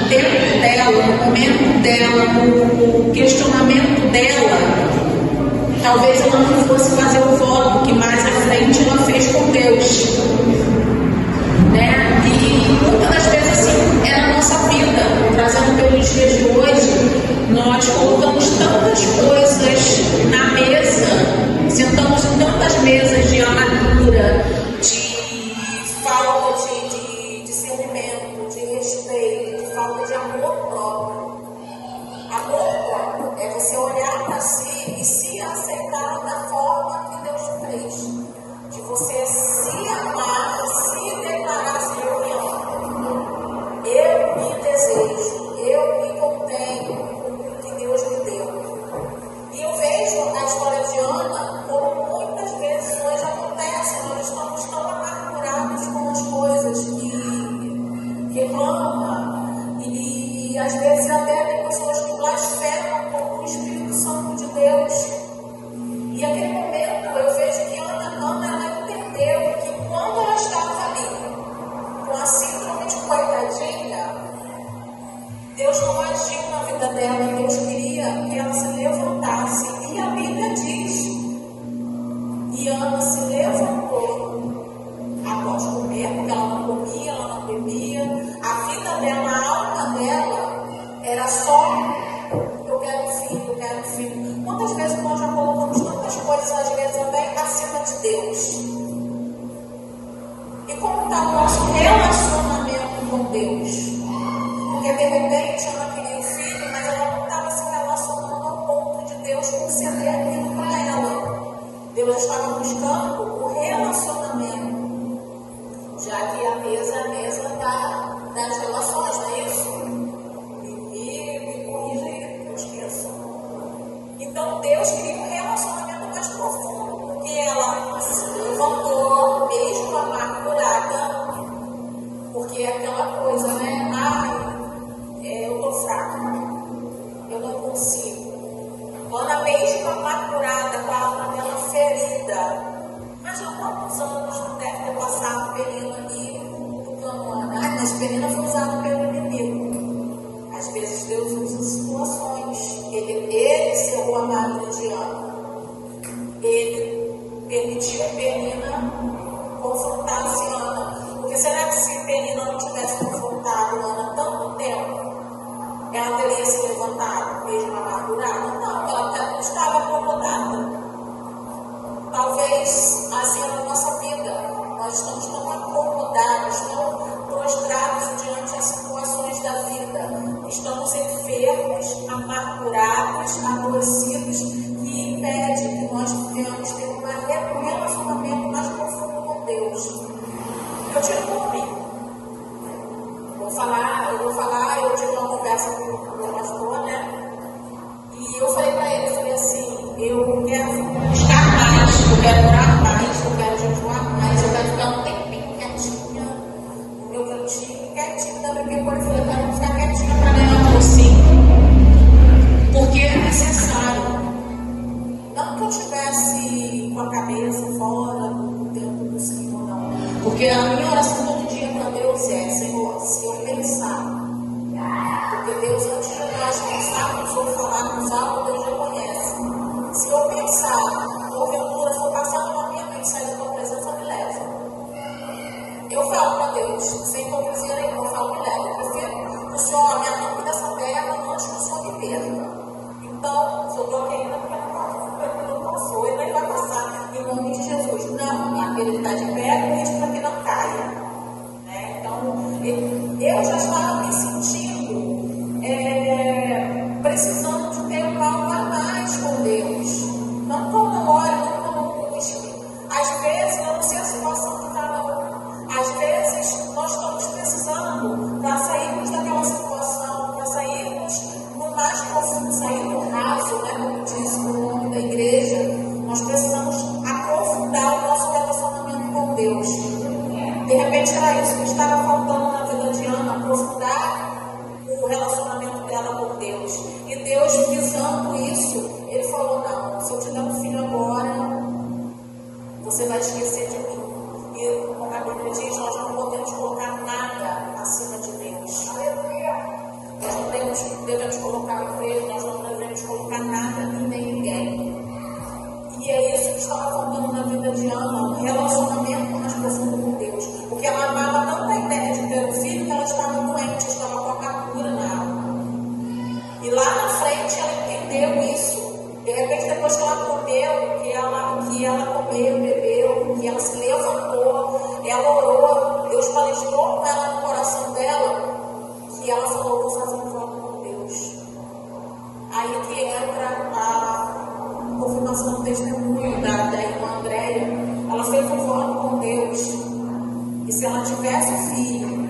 tempo dela, no momento dela, no questionamento dela, talvez ela não fosse fazer o voto que mais à frente ela fez com Deus, né? E muitas das vezes assim é na nossa vida, trazendo pelos dias de hoje, nós colocamos tantas coisas na mesa, sentamos em tantas mesas de amargura, de falta de discernimento, de respeito, de falta de amor próprio. Amor próprio é você olhar para si e se aceitar da forma que Deus te fez. De você se amar, se declarar assim: eu me amo, eu me desejo, eu me contenho com o que Deus me deu. E eu vejo a história de Ana como muitas vezes hoje acontece. Nós estamos tão amargurados com as coisas que reclamam, e às vezes até tem pessoas que blasfemam contra o Espírito Santo de Deus. E naquele momento eu vejo que Ana ela entendeu que quando ela estava ali com a síndrome de coitadinha, Deus não agiu na vida dela, e Deus queria que ela se levantasse. E a Bíblia diz: e Ana se levantou após comer, porque ela não comia, ela não bebia. A vida dela, a alma dela era só: eu quero filho, eu quero filho. Quantas vezes nós já colocamos tantas coisas, às vezes até acima de Deus? E como está o nosso relacionamento com Deus? Porque de repente ela queria um filho, mas ela não estava se relacionando ao ponto de Deus conceder aquilo para ela. Deus estava buscando o relacionamento, já que a mesa das relações, não é isso? Me corrija aí, eu esqueço. Então Deus queria um relacionamento mais profundo, porque ela se levantou, mesmo amargurada, porque é aquela coisa, né? Eu estou fraca, eu não consigo. Ana, mesmo amargurada, com a alma dela ferida, mas há quantos anos não deve ter passado Penina ali lutando Ana? Mas Penina foi usada pelo inimigo. Às vezes Deus usa situações. Ele cerrou a madre de Ana. Ele permitiu Penina confrontasse Ana. Porque será que se Penina não tivesse confrontado Ana tanto tempo, ela teria se levantado mesmo amargurada? Não, ela até estava acomodada. Talvez assim é na nossa vida. Nós estamos tão acomodados, tão prostrados diante das situações da vida. Estamos enfermos, amargurados, aborrecidos, que impede que nós venhamos ter um relacionamento mais profundo com Deus. Eu tiro por mim. Eu tive uma conversa com o meu pastor, né? E eu falei para ele, eu falei assim: eu quero buscar mais, eu quero orar mais, eu quero jejuar mais, eu quero ficar um tempinho quietinha no meu cantinho, quietinho da minha coisa. Eu falei: eu quero ficar quietinha para ganhar um porque é necessário. Não que eu estivesse com a cabeça fora do tempo do Senhor, não. Porque a minha oração todo dia para Deus é: Senhor, se eu pensar, porque Deus, antes de nós pensarmos ou falarmos algo, Deus já conhece. Se eu pensar, porventura, se eu passar uma minha mente, sair da tua presença, me leva. Eu falo para Deus, sem hipocrisia nenhuma, eu falo: me leva. Porque o Senhor me arranca dessa terra antes que o Senhor me perca. Então, se eu estou aqui ainda, porque não passou, ele nem vai passar, em nome de Jesus. Não, aquele que está de pé, diz para que não caia. Então, eu já estava me sentindo precisando de ter um algo a mais com Deus. Não com memória, não com música. Às vezes, eu não sei a situação de cada um. Às vezes, nós estamos precisando para sairmos daquela situação, para sairmos no mais profundo, sair do raso, né, como diz o nome da igreja. Nós precisamos aprofundar o nosso relacionamento com Deus. De repente era isso que estava faltando na vida de Ana, aprofundar o relacionamento dela com Deus. E Deus, visando isso, ele falou: não, se eu te der um filho agora, você vai esquecer de mim. E como a Bíblia diz, nós não podemos colocar nada acima de Deus. Aleluia! colocar o freio, nós não devemos colocar nada e nem ninguém. E é isso que estava faltando na vida de Ana, um relacionamento mais profundo com Deus. Porque ela amava tanto a ideia de ter um filho que ela estava doente, estava com a cura na alma. E lá na frente ela entendeu isso. De repente, depois que ela comeu, que ela comeu, bebeu, que ela se levantou, ela orou, Deus palestrou com ela no coração dela, que ela falou: vou fazer um voto com Deus. Aí que entra a confirmação do testemunho da irmã Andréia. Ela fez um voto com Deus, e se ela tivesse um filho,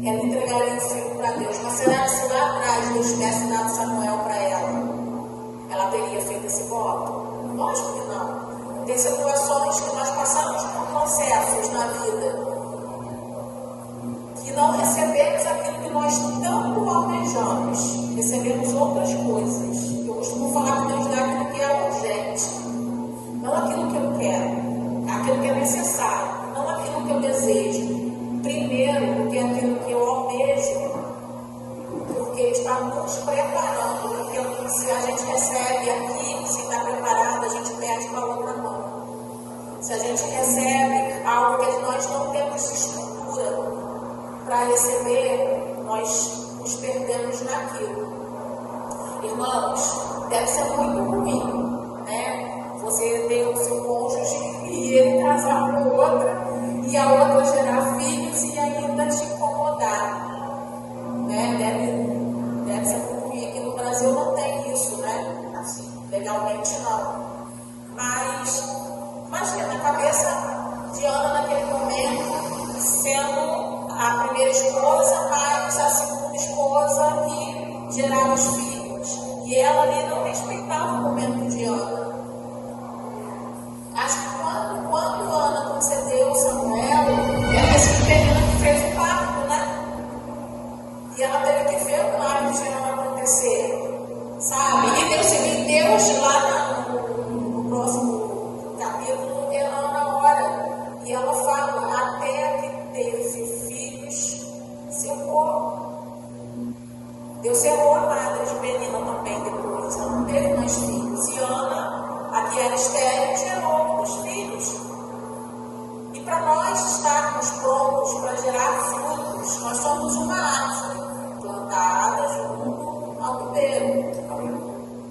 ela entregaria o filho para Deus. Mas será que se lá atrás Deus tivesse dado Samuel para ela teria feito esse voto? Lógico que não. Tem situações que nós passamos por processos na vida que não recebemos aquilo que nós tanto almejamos, recebemos outras coisas. Eu costumo falar que Deus dá aquilo que é urgente, não aquilo que eu quero, aquilo que é necessário, não aquilo que eu desejo. Primeiro, porque é aquilo que eu almejo, porque está nos preparando, porque se a gente recebe aqui, se está preparado, a gente perde com a outra mão. Se a gente recebe algo que nós não temos estrutura para receber, nós nos perdemos naquilo. Irmãos, deve ser muito ruim, né? Você ter o seu cônjuge e ele casar com outra, e a outra gerar filhos e ainda te incomodar, né? Deve ser muito ruim. Aqui no Brasil não tem isso, né? Assim, legalmente não. Mas imagina a cabeça de Ana naquele momento, sendo a primeira esposa, mas a segunda esposa que gerava os filhos. E ela ali não respeitava o momento de Ana. Acho que quando Ana concedeu Samuel, ela se menina que fez o parto, né? E ela teve que ver o milagre de Ana acontecer, sabe? E Deus lá no próximo capítulo, Ana ora, e ela fala: até que teve filhos, se errou. Deus errou a madre de Penina também depois, ela não teve mais filhos. E Ana, a que era estéril, gerou outros filhos. E para nós estarmos prontos para gerar frutos, nós somos uma árvore plantada junto ao ribeiro.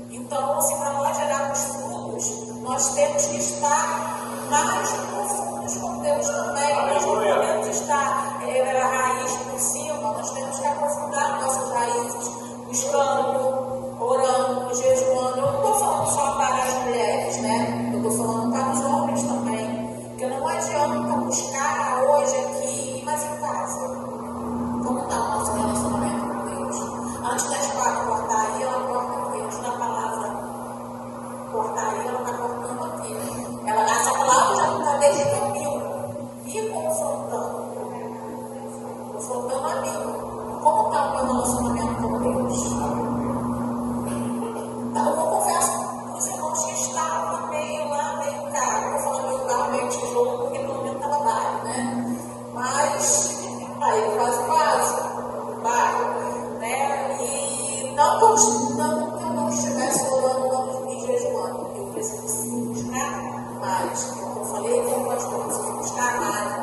Então, se para nós gerarmos frutos, nós temos que estar mais profundos com Deus também. Nós não podemos estar a raiz por cima, nós temos que aprofundar nossas raízes, buscando, orando, jejuando. Eu não estou falando só para as mulheres, né? Eu estou falando para os homens também. Porque não adianta buscar hoje aqui, mas em casa. Como está o nosso relacionamento com Deus? Antes da espada cortar aí, ela corta aqui. Antes da palavra cortar aí, ela está cortando aqui. Essa palavra já está desde caminho e confrontando a mim. Como está o meu relacionamento com Deus? Eu vou confessar para os irmãos que estavam meio lá, meio caro. Eu estou falando meio carro, meio tijolo, porque pelo menos estava baixo, né? Mas aí quase baixo, né? E não que eu não estivesse orando e jejuando, porque eu preciso sim buscar mais. Como eu falei, tem um pastor, você tem que buscar mais,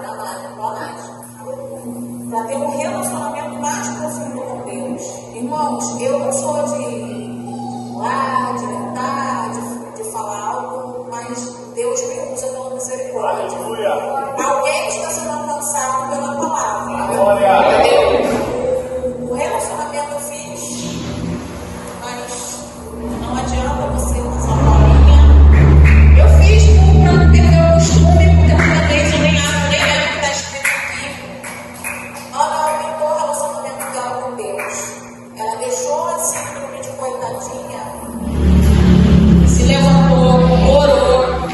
para ter um relacionamento mais profundo com Deus. Irmãos, eu não sou de de falar algo, mas Deus me usa pela misericórdia. Alguém está sendo alcançado pela palavra. O relacionamento eu fiz, mas não adianta você usar a palavrinha. Eu fiz para não perder o costume, porque muitas vezes eu nem lembro o que está escrito aqui. Ana aumentou o relacionamento dela com Deus. Ela deixou a síndrome de coitadinha, se levantou, orou,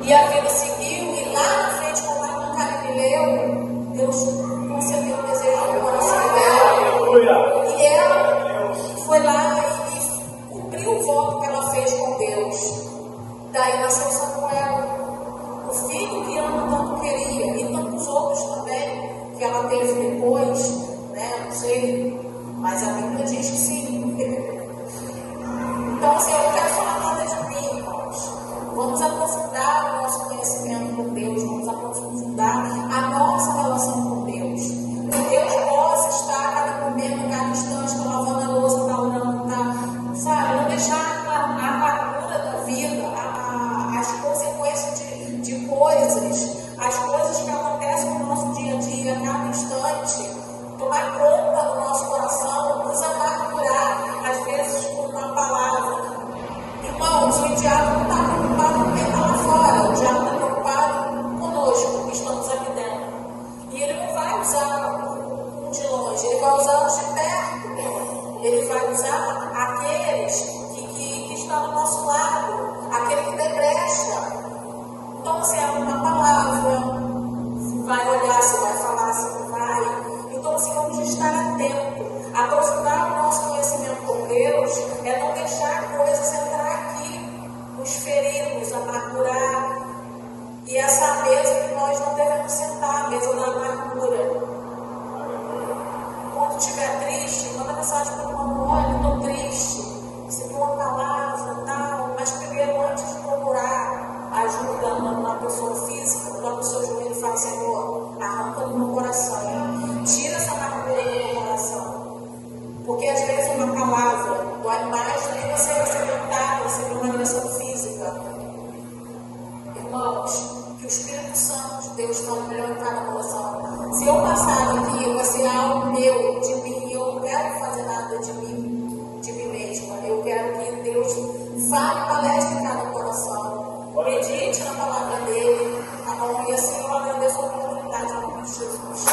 e a vida seguiu. E lá na frente, quando ela no Galileu, Deus concedeu o desejo do coração dela. E ela foi lá e cumpriu o voto que ela fez com Deus. Daí nasceu Samuel, o filho que Ana tanto queria, e tantos outros também que ela teve depois, né? Não sei, mas a Bíblia diz que sim, porque Então, assim, eu não quero falar nada de mim, irmãos. Vamos aprofundar o nosso conhecimento com Deus, vamos aprofundar a nossa relação com Deus. Que Deus possa estar a cada momento, a cada instante, está lavando a louça, está orando, tá, sabe? Não deixar a amargura da vida, as consequências de coisas, as coisas que acontecem no nosso dia a dia, a cada instante, tomar conta do nosso coração, nos amargurar, às vezes por uma palavra. Irmãos, o diabo não está preocupado com quem está lá fora, o diabo está preocupado conosco, que estamos aqui dentro. E ele não vai usar um de longe, ele vai usar os de perto. Ele vai usar aqueles que estão do nosso lado, aquele que tem brecha. Então, se é uma palavra, vai olhar, se vai falar, se não vai. Então, assim, vamos estar atentos. Aprofundar o nosso conhecimento com Deus é não deixar coisas entrar aqui, nos ferir, nos amargurar. E essa é a mesa que nós não devemos sentar, a mesa da amargura. Quando estiver triste, manda mensagem para o irmão: olha, estou triste, você tem uma palavra, tal, mas primeiro, antes de procurar ajuda na pessoa física, coloca o seu joelho e fala: Senhor, arranca do meu coração, tira essa amargura do meu coração. Porque às vezes uma palavra dói mais do que você receber receber uma agressão física. Irmãos, que o Espírito Santo de Deus fale melhor em cada coração. Se eu passar aqui, vai ser algo meu, de mim, e eu não quero fazer nada de mim mesma. Eu quero que Deus fale, palestre em cada coração. Medite na palavra dele, tá bom? E assim eu agradeço a oportunidade em nome de Jesus.